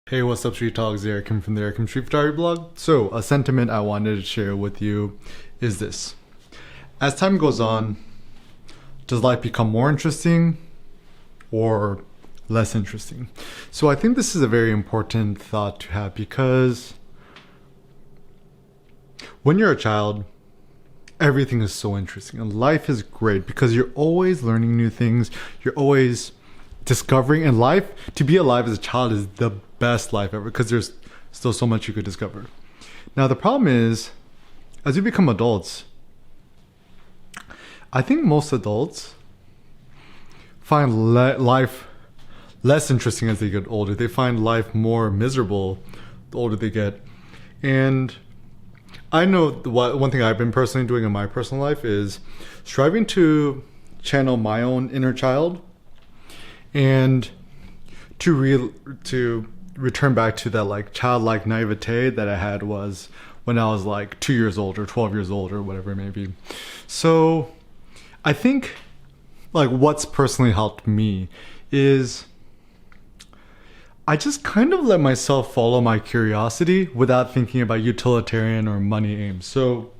Hey, what's up, Street Talks? Eric from the Eric Street Photography blog. So, a sentiment I wanted to share with you is this. As time goes on, does life become more interesting or less interesting? So, I think this is a very important thought to have because when you're a child, everything is so interesting and life is great because you're always learning new things. You're always discovering, and life, to be alive as a child is the best life ever because there's still so much you could discover. Now the problem is, as you become adults, I think most adults find life less interesting as they get older. They find life more miserable the older they get. And I know one thing I've been personally doing in my personal life is striving to channel my own inner child and to return back to that like childlike naivete that I had was when I was like 2 years old or 12 years old or whatever it may be. So I think like what's personally helped me is I just kind of let myself follow my curiosity without thinking about utilitarian or money aims. So,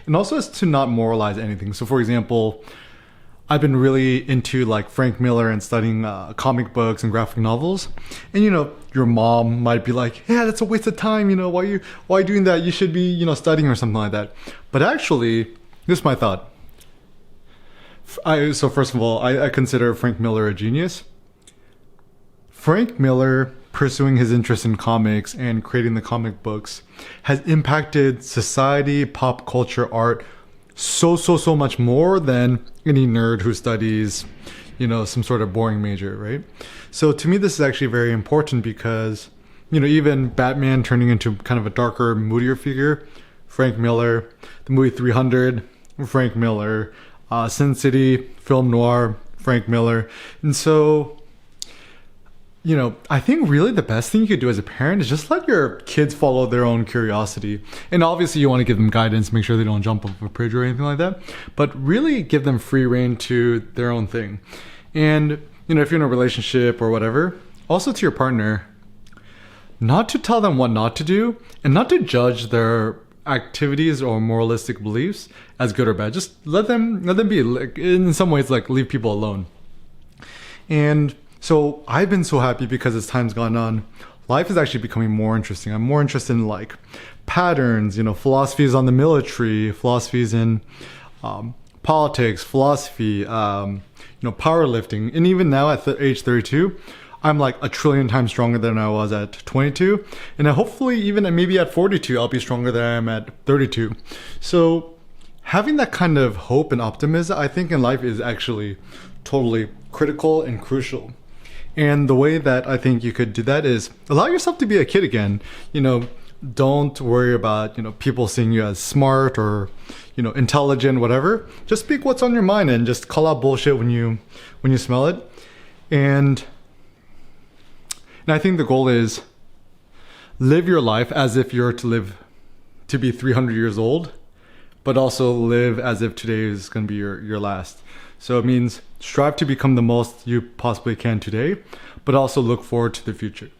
and also is to not moralize anything. So for example, I've been really into like Frank Miller and studying comic books and graphic novels. And your mom might be like, yeah, that's a waste of time. Why are you doing that? You should be, studying or something like that. But actually, this is my thought. So first of all, I consider Frank Miller a genius. Frank Miller pursuing his interest in comics and creating the comic books has impacted society, pop culture, art, so much more than any nerd who studies, some sort of boring major, right? So to me, this is actually very important because, even Batman turning into kind of a darker, moodier figure, Frank Miller, the movie 300, Frank Miller, Sin City, film noir, Frank Miller. And so, I think really the best thing you could do as a parent is just let your kids follow their own curiosity. And obviously you want to give them guidance, make sure they don't jump off a bridge or anything like that. But really give them free rein to their own thing. And, if you're in a relationship or whatever, also to your partner, not to tell them what not to do and not to judge their activities or moralistic beliefs as good or bad. Just let them be. Like, in some ways, like leave people alone. And so I've been so happy because as time's gone on, life is actually becoming more interesting. I'm more interested in like patterns, philosophies on the military, philosophies in politics, philosophy, powerlifting. And even now at age 32, I'm like a trillion times stronger than I was at 22. And hopefully even maybe at 42, I'll be stronger than I am at 32. So having that kind of hope and optimism, I think in life is actually totally critical and crucial. And the way that I think you could do that is allow yourself to be a kid again. Don't worry about, people seeing you as smart or, intelligent, whatever. Just speak what's on your mind and just call out bullshit when you smell it. And I think the goal is live your life as if you're to be 300 years old, but also live as if today is going to be your last. So it means strive to become the most you possibly can today, but also look forward to the future.